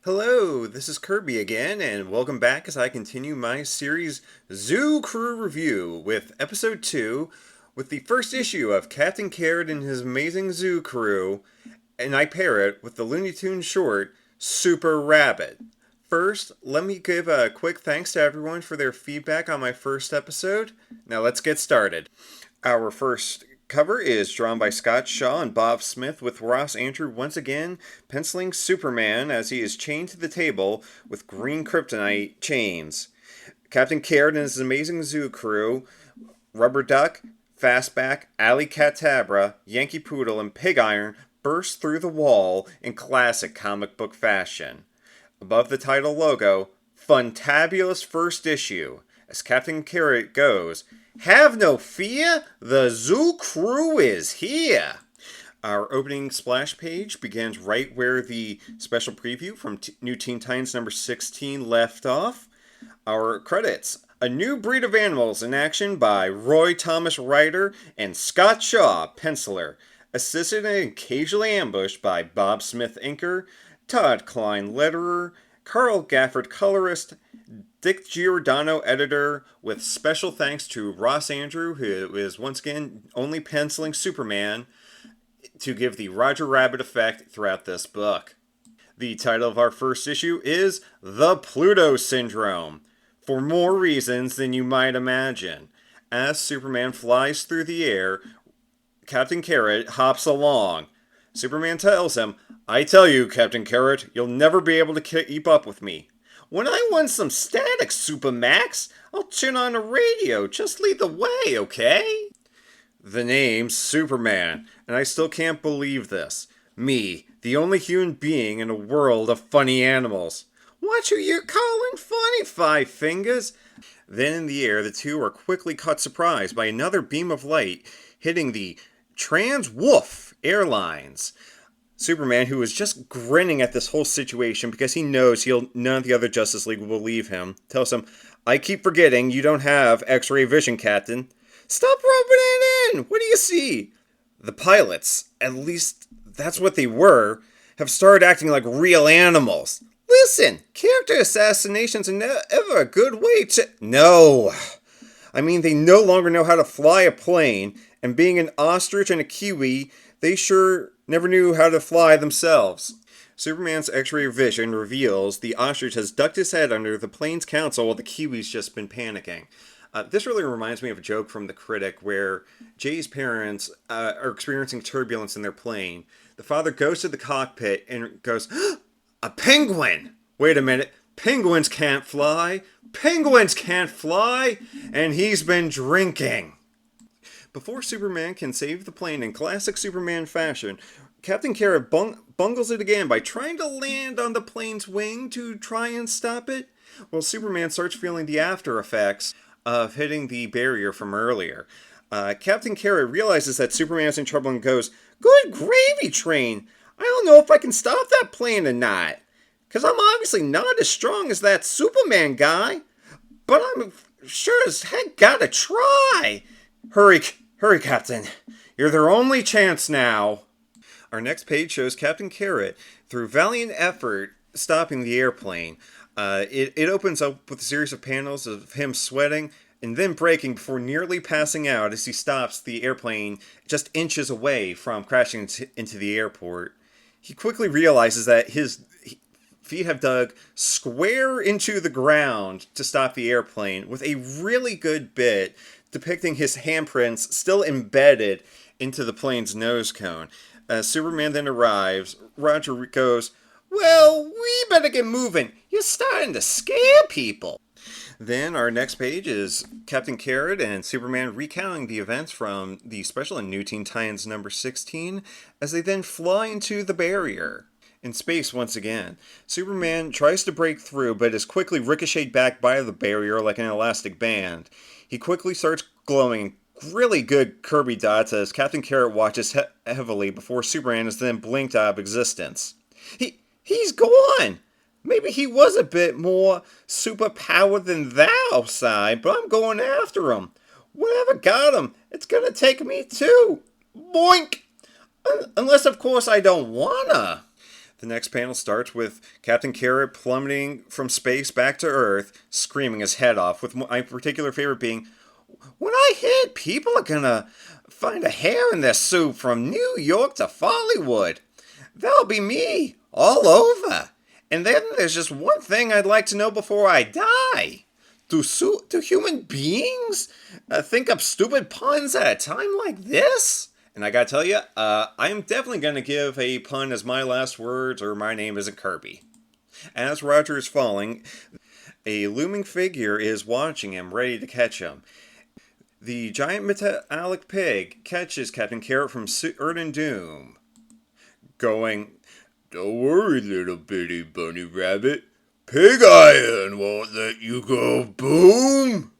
Hello, this is Kirby again, and welcome back as I continue my series Zoo Crew Revue with Episode 2 with the first issue of Captain Carrot and his amazing zoo crew, and I pair it with the Looney Tunes short Super Rabbit. First, let me give a quick thanks to everyone for their feedback on my first episode. Now let's get started. Our first cover is drawn by Scott Shaw and Bob Smith, with Ross Andrew once again penciling Superman as he is chained to the table with green kryptonite chains. Captain Carrot and his amazing zoo crew, Rubber Duck, Fastback, Alley Catabra, Yankee Poodle, and Pig Iron burst through the wall in classic comic book fashion. Above the title logo, Funtabulous First Issue, as Captain Carrot goes, "Have no fear, the Zoo Crew is here." Our opening splash page begins right where the special preview from New Teen Titans number 16 left off. Our credits: A New Breed of Animals in action by Roy Thomas writer and Scott Shaw penciler, assisted and occasionally ambushed by Bob Smith inker, Todd Klein letterer, Carl Gafford colorist, Dick Giordano editor, with special thanks to Ross Andrew, who is once again only penciling Superman, to give the Roger Rabbit effect throughout this book. The title of our first issue is The Pluto Syndrome, for more reasons than you might imagine. As Superman flies through the air, Captain Carrot hops along. Superman tells him, "I tell you, Captain Carrot, you'll never be able to keep up with me. When I want some static, Supermax, I'll turn on the radio. Just lead the way, okay?" The name's Superman, and I still can't believe this. Me, the only human being in a world of funny animals. Watch who you're calling funny, Five Fingers. Then in the air, the two are quickly caught surprise by another beam of light hitting the Trans-Woof Airlines. Superman, who is just grinning at this whole situation because he knows none of the other Justice League will believe him, tells him, "I keep forgetting you don't have X-ray vision, Captain." "Stop rubbing it in! What do you see?" "The pilots, at least that's what they were, have started acting like real animals." "Listen, character assassinations are never a good way to..." "No. I mean, they no longer know how to fly a plane, and being an ostrich and a kiwi, they sure never knew how to fly themselves." Superman's X-ray vision reveals the ostrich has ducked his head under the plane's console while the kiwi's just been panicking. This really reminds me of a joke from The Critic where Jay's parents are experiencing turbulence in their plane. The father goes to the cockpit and goes, "A penguin! Wait a minute, penguins can't fly! Penguins can't fly!" And he's been drinking. Before Superman can save the plane in classic Superman fashion, Captain Carrot bungles it again by trying to land on the plane's wing to try and stop it, while Superman starts feeling the after effects of hitting the barrier from earlier. Captain Carrot realizes that Superman is in trouble and goes, "Good gravy train! I don't know if I can stop that plane or not, because I'm obviously not as strong as that Superman guy, but I'm sure as heck gotta try. Hurry, Captain. You're their only chance now." Our next page shows Captain Carrot, through valiant effort, stopping the airplane. It opens up with a series of panels of him sweating and then braking before nearly passing out as he stops the airplane just inches away from crashing into the airport. He quickly realizes that his feet have dug square into the ground to stop the airplane, with a really good bit depicting his handprints still embedded into the plane's nose cone. As Superman then arrives, Roger goes, "Well, we better get moving. You're starting to scare people." Then our next page is Captain Carrot and Superman recounting the events from the special in New Teen Titans number 16 as they then fly into the barrier. In space once again, Superman tries to break through but is quickly ricocheted back by the barrier like an elastic band. He quickly starts glowing really good Kirby dots as Captain Carrot watches heavily before Superman is then blinked out of existence. He's gone! Maybe he was a bit more superpowered than that outside, but I'm going after him. Whatever got him, it's gonna take me too. Boink! Unless, of course, I don't wanna. The next panel starts with Captain Carrot plummeting from space back to Earth, screaming his head off, with my particular favorite being, "When I hit, people are gonna find a hair in their soup from New York to Hollywood. That'll be me, all over. And then there's just one thing I'd like to know before I die. Do human beings think up stupid puns at a time like this?" And I gotta tell you, I'm definitely gonna give a pun as my last words, or my name isn't Kirby. As Roger is falling, a looming figure is watching him, ready to catch him. The giant metallic pig catches Captain Carrot from certain doom, going, "Don't worry, little bitty bunny rabbit. Pig Iron won't let you go boom."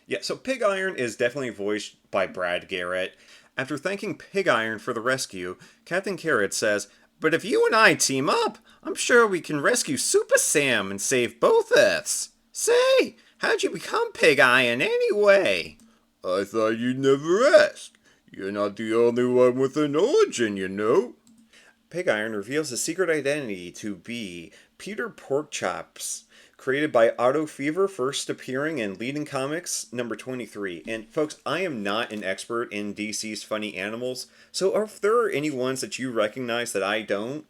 Yeah, so Pig Iron is definitely voiced by Brad Garrett. After thanking Pig Iron for the rescue, Captain Carrot says, "But if you and I team up, I'm sure we can rescue Super Sam and save both Earths. Say, how'd you become Pig Iron anyway?" "I thought you'd never ask. You're not the only one with an origin, you know." Pig Iron reveals his secret identity to be Peter Porkchops, created by Otto Fever, first appearing in Leading Comics number 23. And folks, I am not an expert in DC's funny animals, so if there are any ones that you recognize that I don't,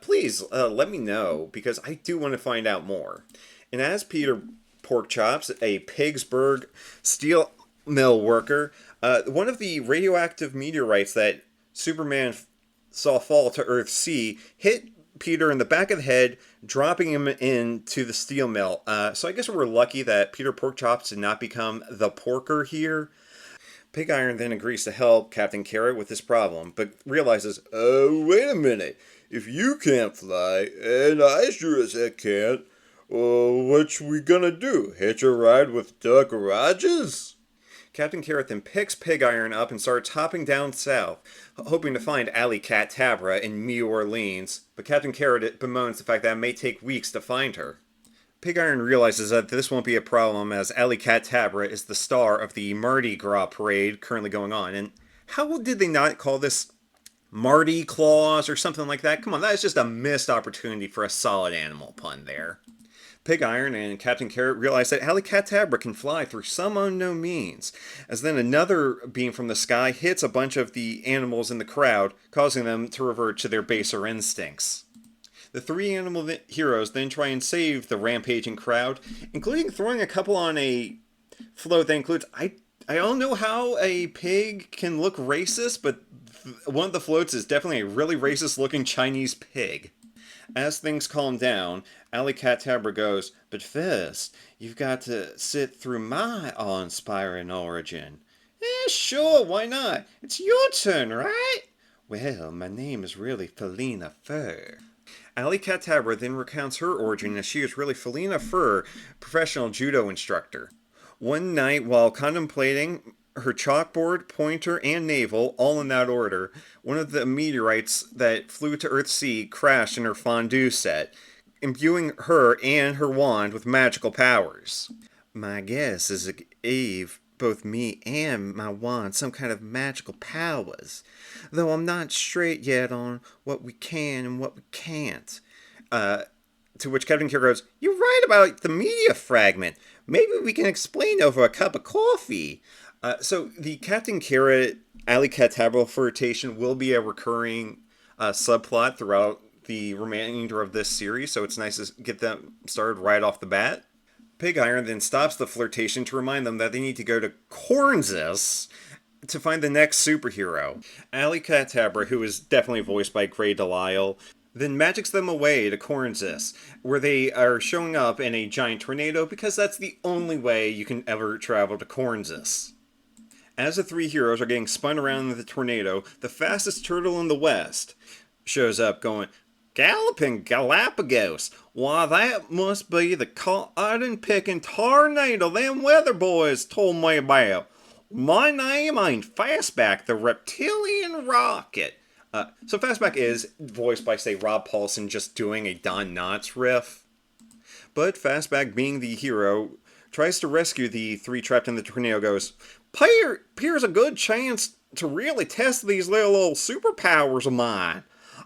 please let me know, because I do want to find out more. And as Peter Porkchops, a Pittsburgh steel mill worker, one of the radioactive meteorites that Superman saw fall to Earth C hit Peter in the back of the head, dropping him into the steel mill. So I guess we're lucky that Peter Porkchops did not become the Porker here. Pig Iron then agrees to help Captain Carrot with this problem, but realizes, "Oh, wait a minute. If you can't fly, and I sure as heck can't, what we gonna do? Hitch a ride with Duck Rogers?" Captain Carrot then picks Pig Iron up and starts hopping down south, hoping to find Alley Cat Tabra in New Orleans, but Captain Carrot bemoans the fact that it may take weeks to find her. Pig Iron realizes that this won't be a problem, as Alley Cat Tabra is the star of the Mardi Gras parade currently going on. And how did they not call this Marty Claus or something like that? Come on, that is just a missed opportunity for a solid animal pun there. Pig Iron and Captain Carrot realize that Alley Cat Tabra can fly through some unknown means, as then another beam from the sky hits a bunch of the animals in the crowd, causing them to revert to their baser instincts. The three animal heroes then try and save the rampaging crowd, including throwing a couple on a float that includes, I don't know how a pig can look racist, but one of the floats is definitely a really racist looking Chinese pig. As things calm down, Alley Cat Tabra goes, "But first, you've got to sit through my awe-inspiring origin." Sure, why not? It's your turn, right?" "Well, my name is really Felina Fur." Alley Cat Tabra then recounts her origin, as she is really Felina Fur, professional judo instructor. One night, while contemplating her chalkboard, pointer, and navel, all in that order, one of the meteorites that flew to Earth C crashed in her fondue set, imbuing her and her wand with magical powers. "My guess is it gave both me and my wand some kind of magical powers, though I'm not straight yet on what we can and what we can't." To which Captain Carrot goes, "You're right about the media fragment. Maybe we can explain over a cup of coffee." So the Captain Carrot Alley Cat Tabra flirtation will be a recurring subplot throughout the remainder of this series, so it's nice to get them started right off the bat. Pig Iron then stops the flirtation to remind them that they need to go to Cornzus to find the next superhero. Alley Cat Tabra, who is definitely voiced by Grey Delisle, then magics them away to Cornzus, where they are showing up in a giant tornado, because that's the only way you can ever travel to Cornzus. As the three heroes are getting spun around in the tornado, the fastest turtle in the West shows up going, "Galloping Galapagos! Why, that must be the cotton-picking tornado them weather boys told me about. My name ain't Fastback, the reptilian rocket." So Fastback is voiced by, say, Rob Paulson just doing a Don Knotts riff. But Fastback, being the hero, tries to rescue the three trapped in the tornado, goes, Here's a good chance to really test these little old superpowers of mine.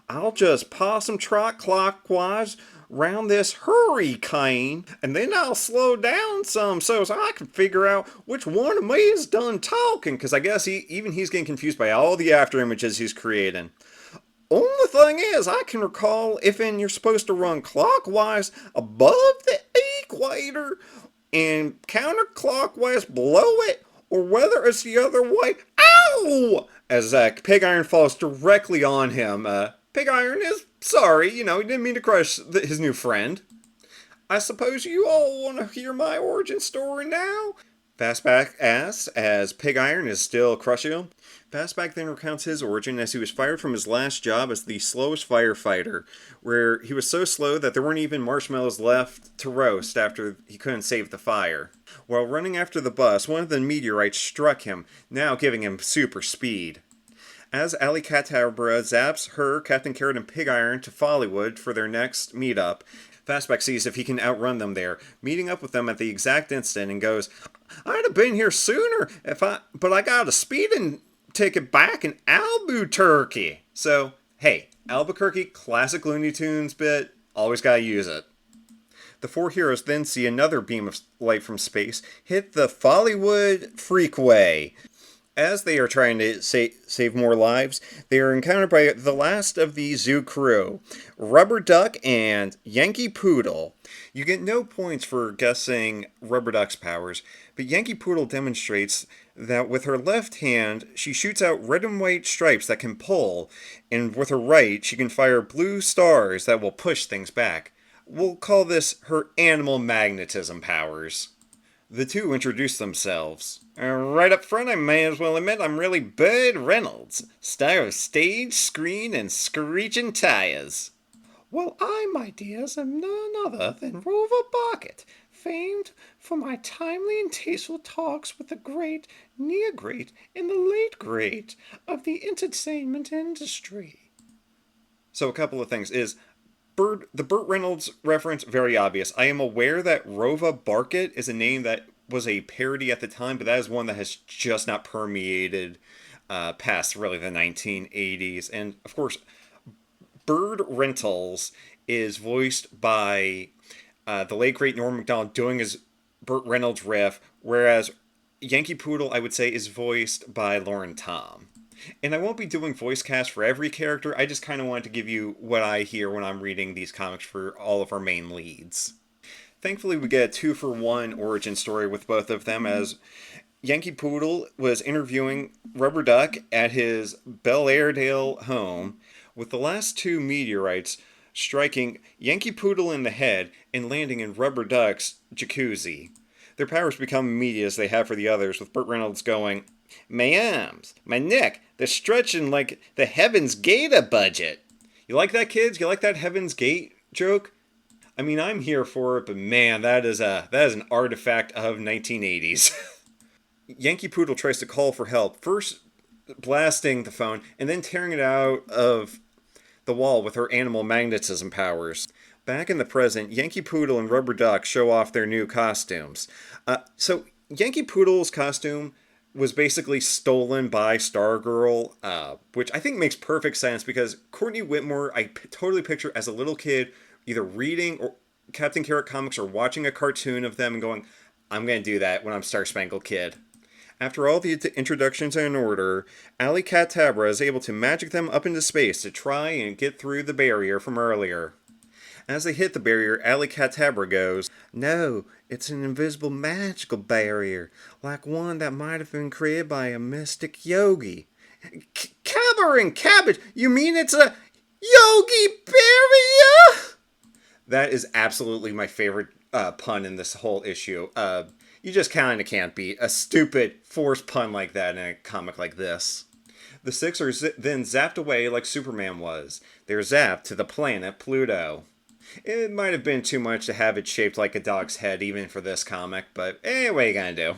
I'll just possum trot clockwise round this hurricane, and then I'll slow down some so I can figure out which one of me is done talking, because I guess he's getting confused by all the after images he's creating. Only thing is, I can recall if you're supposed to run clockwise above the equator and counterclockwise below it, or whether it's the other way. Ow! As Pig Iron falls directly on him. Pig Iron is sorry, he didn't mean to crush his new friend. I suppose you all want to hear my origin story now? Fastback asks, as Pig Iron is still crushing him. Fastback then recounts his origin as he was fired from his last job as the slowest firefighter, where he was so slow that there weren't even marshmallows left to roast after he couldn't save the fire. While running after the bus, one of the meteorites struck him, now giving him super speed. As Ali Catabra zaps her, Captain Carrot, and Pig Iron to Follywood for their next meetup, Fastback sees if he can outrun them there, meeting up with them at the exact instant, and goes, "I'd have been here sooner but I got a speeding ticket back in Albuquerque." So, hey, Albuquerque, classic Looney Tunes bit, always gotta use it. The four heroes then see another beam of light from space hit the Follywood Freakway. As they are trying to save more lives, they are encountered by the last of the Zoo Crew, Rubber Duck and Yankee Poodle. You get no points for guessing Rubber Duck's powers, but Yankee Poodle demonstrates that with her left hand, she shoots out red and white stripes that can pull, and with her right, she can fire blue stars that will push things back. We'll call this her animal magnetism powers. The two introduce themselves. Right up front, I may as well admit I'm really Bud Reynolds, star of stage, screen, and screeching tires. Well, I, my dears, am none other than Rover Bucket, famed for my timely and tasteful talks with the great, near great, and the late great of the entertainment industry. So a couple of things is, the Burt Reynolds reference, very obvious. I am aware that Rova Barkett is a name that was a parody at the time, but that is one that has just not permeated past really the 1980s. And of course, Bird Rentals is voiced by the late great Norm Macdonald doing his Burt Reynolds riff, whereas Yankee Poodle, I would say, is voiced by Lauren Tom. And I won't be doing voice cast for every character, I just kind of wanted to give you what I hear when I'm reading these comics for all of our main leads. Thankfully, we get a 2-for-1 origin story with both of them, as Yankee Poodle was interviewing Rubber Duck at his Bel Airedale home, with the last two meteorites striking Yankee Poodle in the head and landing in Rubber Duck's jacuzzi. Their powers become immediate as they have for the others, with Burt Reynolds going, "My arms, my neck, they're stretching like the Heaven's Gate budget." You like that, kids? You like that Heaven's Gate joke? I mean, I'm here for it, but man, that is an artifact of 1980s. Yankee Poodle tries to call for help, first blasting the phone, and then tearing it out of the wall with her animal magnetism powers. Back in the present, Yankee Poodle and Rubber Duck show off their new costumes. So Yankee Poodle's costume was basically stolen by Stargirl, which I think makes perfect sense because Courtney Whitmore, I totally picture as a little kid either reading or Captain Carrot comics or watching a cartoon of them and going, I'm going to do that when I'm Star Spangled Kid. After all the introductions are in order, Ali Catabra is able to magic them up into space to try and get through the barrier from earlier. As they hit the barrier, Ali Catabra goes, "No, it's an invisible magical barrier, like one that might have been created by a mystic yogi." Cabber and cabbage, you mean it's a yogi barrier? That is absolutely my favorite pun in this whole issue. You just kind of can't beat a stupid forced pun like that in a comic like this. The six are then zapped away like Superman was. They're zapped to the planet Pluto. It might have been too much to have it shaped like a dog's head even for this comic, but hey, what are you gonna do?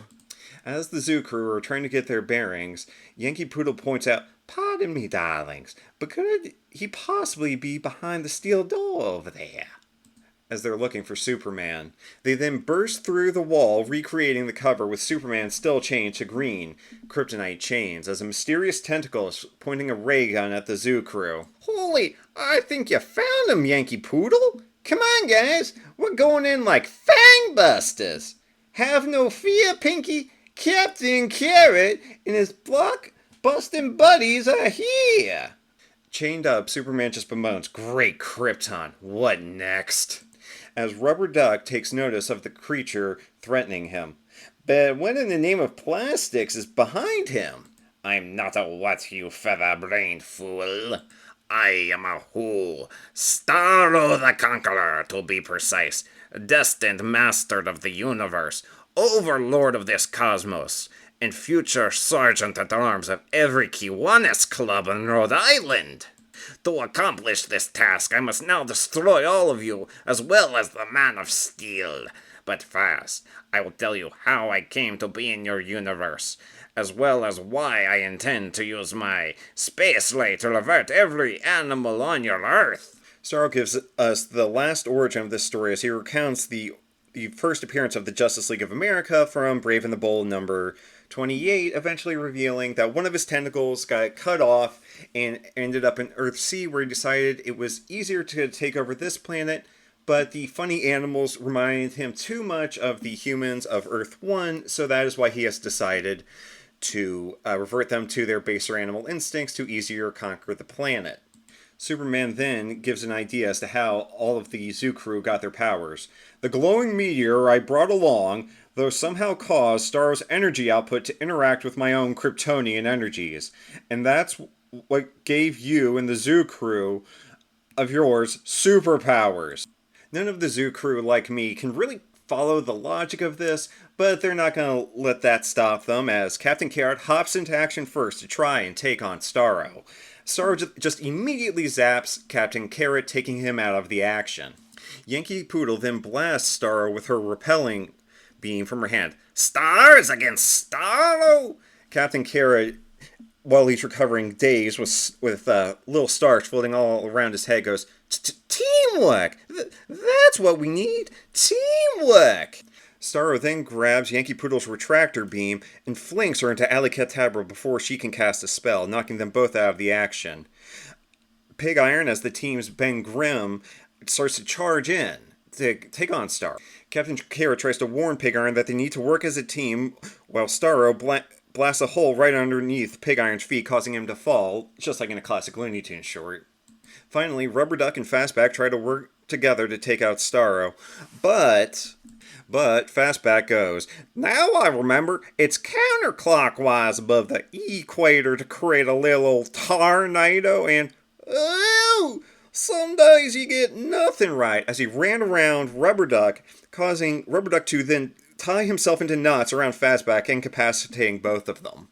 As the Zoo Crew are trying to get their bearings, Yankee Poodle points out, "Pardon me, darlings, but could he possibly be behind the steel door over there?" As they're looking for Superman. They then burst through the wall, recreating the cover with Superman still chained to green kryptonite chains, as a mysterious tentacle is pointing a ray gun at the Zoo Crew. Finally, I think you found him, Yankee Poodle. Come on, guys. We're going in like fangbusters. Have no fear, Pinky. Captain Carrot and his block-busting buddies are here. Chained up, Superman just bemoans, "Great Krypton, what next?" As Rubber Duck takes notice of the creature threatening him. "But what in the name of plastics is behind him?" "I'm not a what, you feather-brained fool. I am a who. Starro the Conqueror, to be precise. Destined master of the universe. Overlord of this cosmos. And future sergeant-at-arms of every Kiwanis club in Rhode Island. To accomplish this task, I must now destroy all of you, as well as the Man of Steel. But first, I will tell you how I came to be in your universe, as well as why I intend to use my space ray to revert every animal on your Earth." Starro gives us the last origin of this story as he recounts the first appearance of the Justice League of America from Brave and the Bold number 28, eventually revealing that one of his tentacles got cut off and ended up in Earth C, where he decided it was easier to take over this planet, but the funny animals reminded him too much of the humans of Earth 1, so that is why he has decided to revert them to their baser animal instincts to easier conquer the planet. Superman then gives an idea as to how all of the Zoo Crew got their powers. "The glowing meteor I brought along, though somehow caused Starro's energy output to interact with my own Kryptonian energies. And that's what gave you and the Zoo Crew of yours superpowers." None of the Zoo Crew, like me, can really follow the logic of this, but they're not going to let that stop them as Captain Carrot hops into action first to try and take on Starro. Starro just immediately zaps Captain Carrot, taking him out of the action. Yankee Poodle then blasts Starro with her repelling beam from her hand. "Stars against Starro?" Captain Carrot, while he's recovering dazed with little stars floating all around his head, goes, "Teamwork! That's what we need! Teamwork!" Starro then grabs Yankee Poodle's retractor beam and flings her into Alicattabra before she can cast a spell, knocking them both out of the action. Pig Iron, as the team's Ben Grimm, starts to charge in to take on Starro. Captain Carrot tries to warn Pig Iron that they need to work as a team, while Starro blasts a hole right underneath Pig Iron's feet, causing him to fall, just like in a classic Looney Tunes short. Finally, Rubber Duck and Fastback try to work together to take out Starro, but Fastback goes, "Now I remember, it's counterclockwise above the equator to create a little old tornado, and oh, some days you get nothing right," as he ran around Rubber Duck, causing Rubber Duck to then tie himself into knots around Fastback, incapacitating both of them.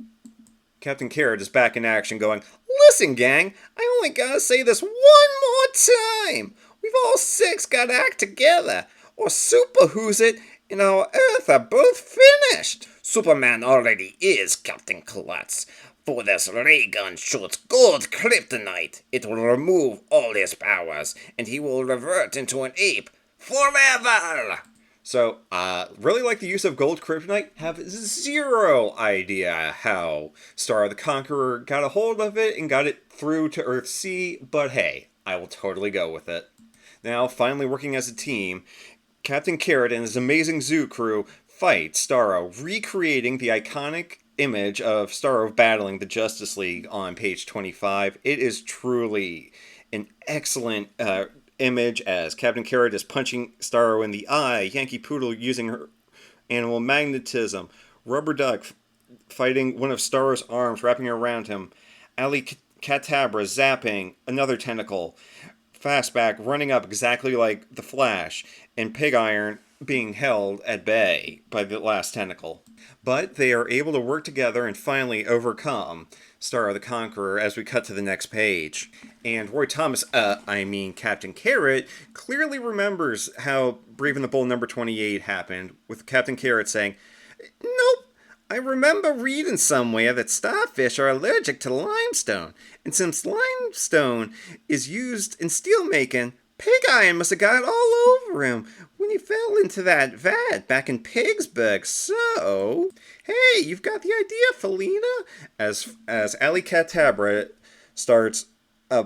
Captain Carrot is back in action going, "Listen, gang, I only gotta say this one more time. We've all six gotta act together, or Super Who's It and our Earth are both finished." "Superman already is, Captain Klutz. For this ray gun shoots gold kryptonite. It will remove all his powers, and he will revert into an ape forever." So, really like the use of gold kryptonite, have zero idea how Starro the Conqueror got a hold of it and got it through to Earth C, but hey, I will totally go with it. Now, finally working as a team, Captain Carrot and his amazing Zoo Crew fight Starro, recreating the iconic image of Starro battling the Justice League on page 25. It is truly an excellent image as Captain Carrot is punching Starro in the eye, Yankee Poodle using her animal magnetism, Rubber Duck fighting one of Starro's arms, wrapping around him, Alicattabra zapping another tentacle, Fastback running up exactly like the Flash, and Pig Iron being held at bay by the last tentacle. But they are able to work together and finally overcome Starro the Conqueror as we cut to the next page. And Roy Thomas, Captain Carrot, clearly remembers how Brave and the Bold number 28 happened, with Captain Carrot saying, "Nope, I remember reading somewhere that starfish are allergic to limestone, and since limestone is used in steel making, Pig Iron must have got all over him when he fell into that vat back in Pigsburg. So, hey, you've got the idea, Felina?" As Alicattabra starts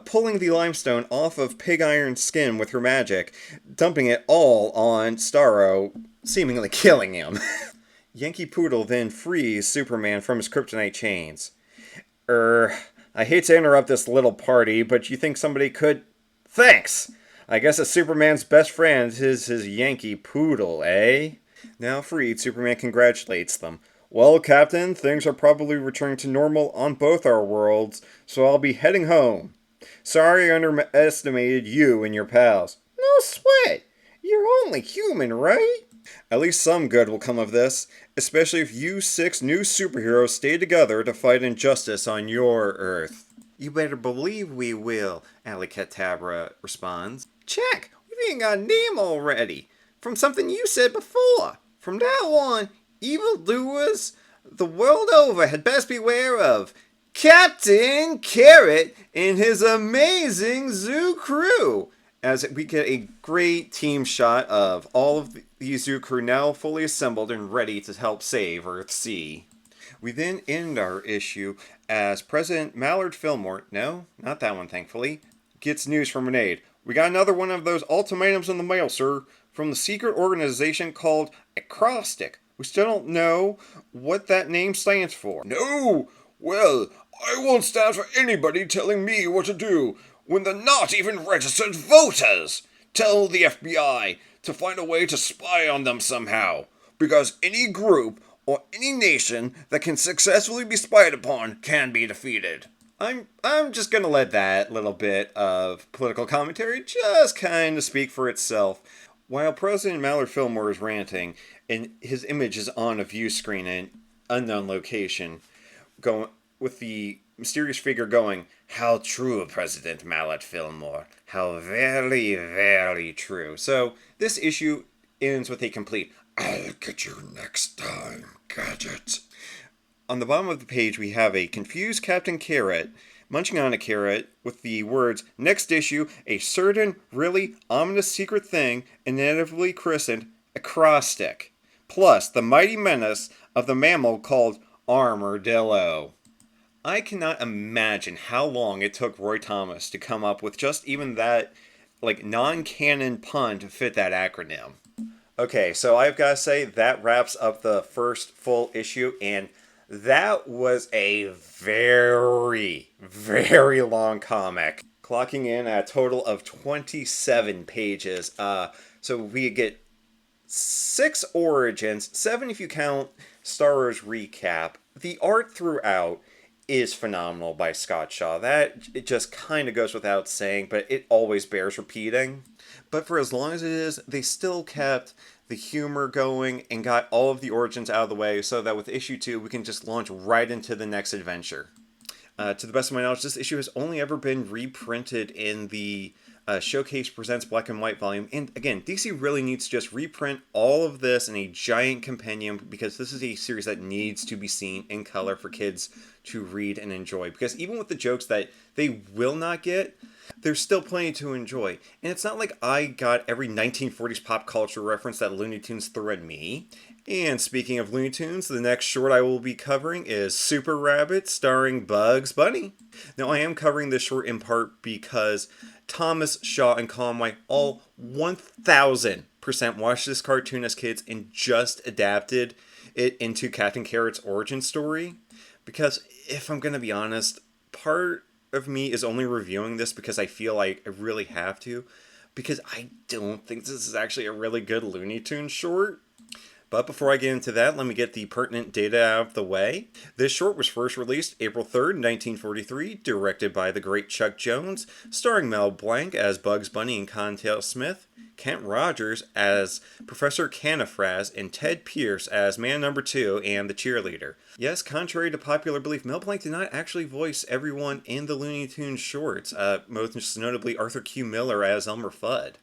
pulling the limestone off of Pig Iron's skin with her magic, dumping it all on Starro, seemingly killing him. Yankee Poodle then frees Superman from his kryptonite chains. I hate to interrupt this little party, but you think somebody could... Thanks! I guess that Superman's best friend is his Yankee Poodle, eh? Now freed, Superman congratulates them. Well, Captain, things are probably returning to normal on both our worlds, so I'll be heading home. Sorry I underestimated you and your pals. No sweat. You're only human, right? At least some good will come of this, especially if you 6 new superheroes stay together to fight injustice on your Earth. You better believe we will, Alicattabra responds. Check, we've even got a name already, from something you said before. From now on, evildoers the world over had best beware of Captain Carrot and his amazing zoo crew. As we get a great team shot of all of the zoo crew now fully assembled and ready to help save Earth C. We then end our issue as President Mallard Fillmore, no, not that one thankfully, gets news from an aide. We got another one of those ultimatums in the mail, sir, from the secret organization called Acrostic. We still don't know what that name stands for. No! Well, I won't stand for anybody telling me what to do when they're not even registered voters. Tell the FBI to find a way to spy on them somehow, because any group or any nation that can successfully be spied upon can be defeated. I'm just gonna let that little bit of political commentary just kind of speak for itself. While President Mallard Fillmore is ranting, and his image is on a view screen in unknown location, going with the mysterious figure going, "How true, President Mallard Fillmore. How very, very true." So this issue ends with a complete, "I'll get you next time, Gadget." On the bottom of the page, we have a confused Captain Carrot munching on a carrot with the words, "Next issue, a certain, really ominous secret thing, inevitably christened Acrostic, plus the mighty menace of the mammal called Armadillo." I cannot imagine how long it took Roy Thomas to come up with just even that, non-canon pun to fit that acronym. Okay, so I've got to say, that wraps up the first full issue, and that was a very, very long comic, clocking in at a total of 27 pages. So we get 6 origins, 7 if you count Starro's recap. The art throughout is phenomenal by Scott Shaw. That it just kind of goes without saying, but it always bears repeating. But for as long as it is, they still kept the humor going and got all of the origins out of the way so that with issue 2 we can just launch right into the next adventure. To the best of my knowledge, this issue has only ever been reprinted in the Showcase Presents Black and White volume. And again, DC really needs to just reprint all of this in a giant compendium, because this is a series that needs to be seen in color for kids to read and enjoy. Because even with the jokes that they will not get, there's still plenty to enjoy. And it's not like I got every 1940s pop culture reference that Looney Tunes threw at me. And speaking of Looney Tunes, the next short I will be covering is Super Rabbit, starring Bugs Bunny. Now, I am covering this short in part because Thomas, Shaw, and Conway all 1000% watched this cartoon as kids and just adapted it into Captain Carrot's origin story. Because, if I'm going to be honest, part of me is only reviewing this because I feel like I really have to, because I don't think this is actually a really good Looney Tunes short. But before I get into that, let me get the pertinent data out of the way. This short was first released April 3rd, 1943, directed by the great Chuck Jones, starring Mel Blanc as Bugs Bunny and Cottontail Smith, Kent Rogers as Professor Canifraz, and Ted Pierce as Man Number 2 and the cheerleader. Yes, contrary to popular belief, Mel Blanc did not actually voice everyone in the Looney Tunes shorts, most notably Arthur Q. Miller as Elmer Fudd.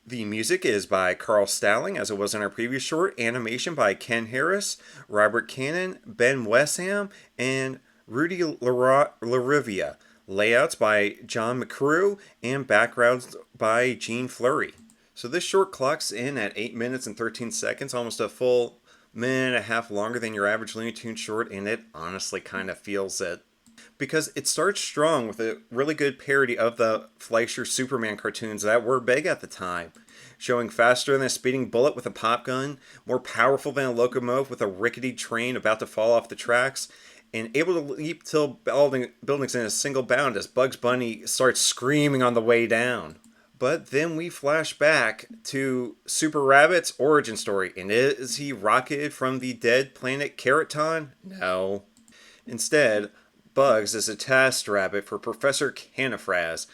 The music is by Carl Stalling, as it was in our previous short. Animation by Ken Harris, Robert Cannon, Ben Wesham, and Rudy Larivia. Layouts by John McCrew, and backgrounds by Gene Fleury. So this short clocks in at 8 minutes and 13 seconds, almost a full minute and a half longer than your average Looney Tunes short, and it honestly kind of feels it. because it starts strong with a really good parody of the Fleischer Superman cartoons that were big at the time, showing faster than a speeding bullet with a pop gun, more powerful than a locomotive with a rickety train about to fall off the tracks, and able to leap till buildings in a single bound as Bugs Bunny starts screaming on the way down. But then we flash back to Super Rabbit's origin story, and is he rocketed from the dead planet Keraton? No. Instead, Bugs is a test rabbit for Professor Canifraz,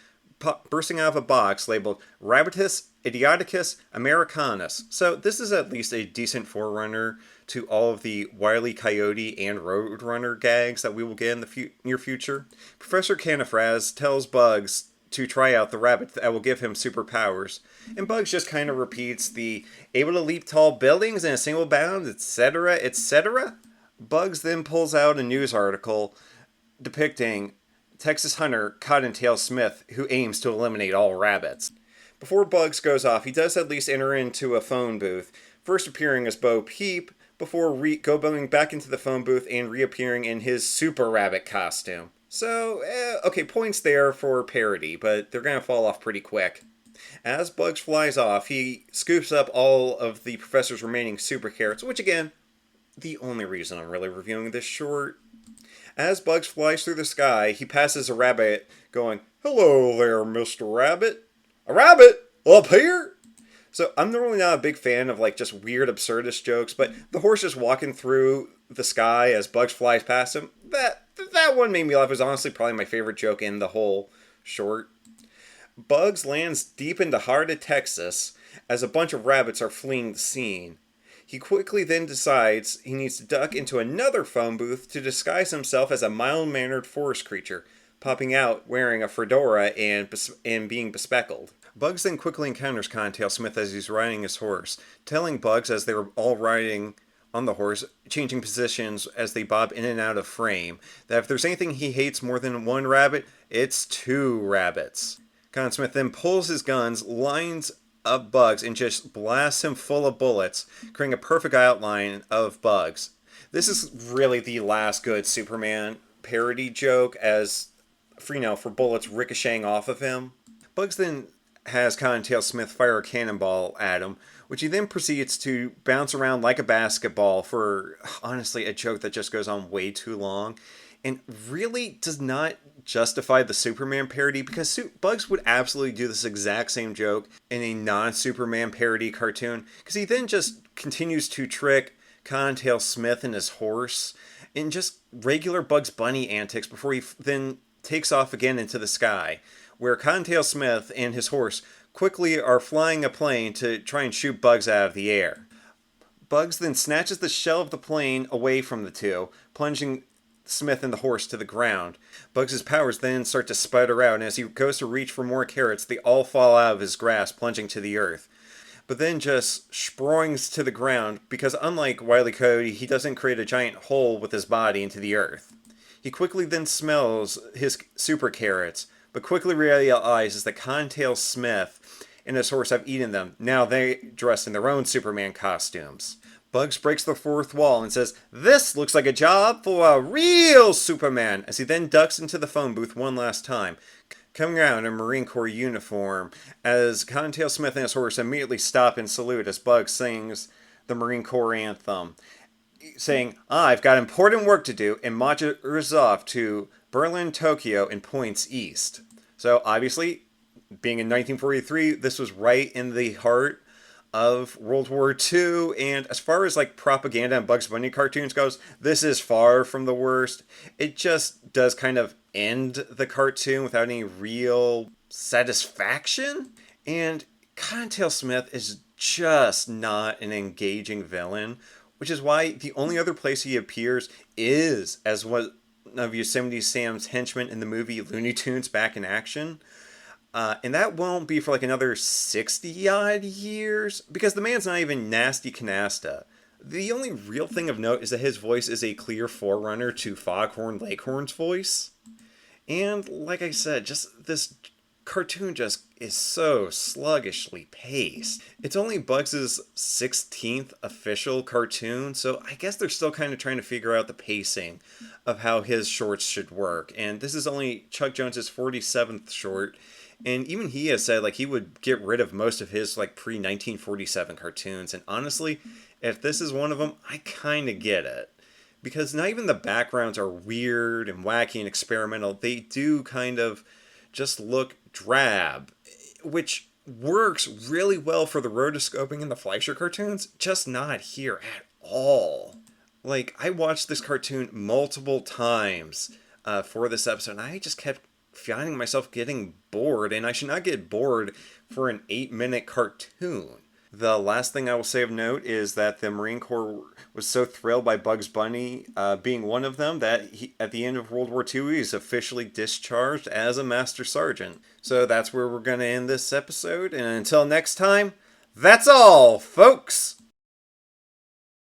bursting out of a box labeled Rabbitus Idioticus Americanus. So this is at least a decent forerunner to all of the Wile E. Coyote and Roadrunner gags that we will get in the near future. Professor Canifraz tells Bugs to try out the rabbit that will give him superpowers, and Bugs just kind of repeats the able to leap tall buildings in a single bound, etc., etc. Bugs then pulls out a news article depicting Texas hunter Cottontail Smith who aims to eliminate all rabbits. Before Bugs goes off, he does at least enter into a phone booth, first appearing as Bo Peep, before going back into the phone booth and reappearing in his Super Rabbit costume. So, okay, points there for parody, but they're going to fall off pretty quick. As Bugs flies off, he scoops up all of the professor's remaining super carrots, which again, the only reason I'm really reviewing this short. As Bugs flies through the sky, he passes a rabbit going, "Hello there, Mr. Rabbit. A rabbit? Up here?" So I'm normally not a big fan of like just weird absurdist jokes, but the horse just walking through the sky as Bugs flies past him, that one made me laugh. It was honestly probably my favorite joke in the whole short. Bugs lands deep into heart of Texas as a bunch of rabbits are fleeing the scene. He quickly then decides he needs to duck into another phone booth to disguise himself as a mild-mannered forest creature, popping out wearing a fedora and being bespectacled. Bugs then quickly encounters Cottontail Smith as he's riding his horse, telling Bugs as they were all riding on the horse, changing positions as they bob in and out of frame, that if there's anything he hates more than one rabbit, it's two rabbits. Cotton Smith then pulls his guns, lines up Bugs, and just blasts him full of bullets, creating a perfect outline of Bugs. This is really the last good Superman parody joke, as for bullets ricocheting off of him. Bugs then has Cottontail Smith fire a cannonball at him, which he then proceeds to bounce around like a basketball for, honestly, a joke that just goes on way too long, and really does not justify the Superman parody, because Bugs would absolutely do this exact same joke in a non-Superman parody cartoon, because he then just continues to trick Cottontail Smith and his horse in just regular Bugs Bunny antics before he then takes off again into the sky, where Cottontail Smith and his horse quickly are flying a plane to try and shoot Bugs out of the air. Bugs then snatches the shell of the plane away from the two, plunging Smith and the horse to the ground. Bugs' powers then start to sputter out, and as he goes to reach for more carrots, they all fall out of his grasp, plunging to the earth. But then just springs to the ground, because unlike Wile E. Coyote, he doesn't create a giant hole with his body into the earth. He quickly then smells his super carrots, but quickly realizes that Cottontail Smith and his horse have eaten them. Now they dress in their own Superman costumes. Bugs breaks the fourth wall and says, "This looks like a job for a real Superman," as he then ducks into the phone booth one last time, coming out in a Marine Corps uniform, as Cottontail Smith and his horse immediately stop and salute as Bugs sings the Marine Corps anthem, saying, "I've got important work to do," and marches off to Berlin, Tokyo, and points east. So obviously, being in 1943, this was right in the heart of World War II, and as far as like propaganda and Bugs Bunny cartoons goes, this is far from the worst. It just does kind of end the cartoon without any real satisfaction, and Cottontail Smith is just not an engaging villain, which is why the only other place he appears is as one of Yosemite Sam's henchmen in the movie Looney Tunes Back in Action. And that won't be for like another 60-odd years, because the man's not even Nasty Canasta. The only real thing of note is that his voice is a clear forerunner to Foghorn Leghorn's voice. And like I said, just this cartoon just is so sluggishly paced. It's only Bugs' 16th official cartoon, so I guess they're still kind of trying to figure out the pacing of how his shorts should work. And this is only Chuck Jones's 47th short, and even he has said like he would get rid of most of his like pre-1947 cartoons. And honestly, if this is one of them, I kind of get it. Because not even the backgrounds are weird and wacky and experimental. They do kind of just look drab, which works really well for the rotoscoping in the Fleischer cartoons, just not here at all. Like, I watched this cartoon multiple times for this episode, and I just kept finding myself getting bored, and I should not get bored for an 8-minute cartoon. The last thing I will say of note is that the Marine Corps was so thrilled by Bugs Bunny being one of them that at the end of World War II, he's officially discharged as a Master Sergeant. So that's where we're going to end this episode. And until next time, that's all, folks!